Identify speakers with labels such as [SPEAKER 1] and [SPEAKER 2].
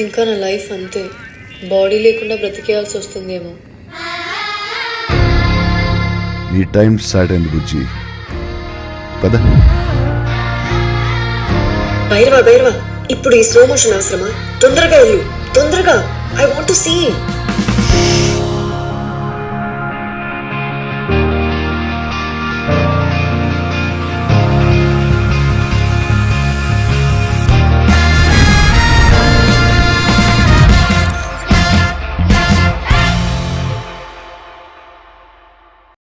[SPEAKER 1] ఇంకా నా లైఫ్ అంతే, బాడీ లేకుండా బ్రతికేయాల్సి వస్తుందేమో.
[SPEAKER 2] నీ టైం స్టార్ట్ అయింది బుజ్జి, పద.
[SPEAKER 1] భైరవా, ఇప్పుడు ఈ స్లో మోషన్ అవసరమా? తొందరగా వెళ్ళు, తొందరగా. I want to see.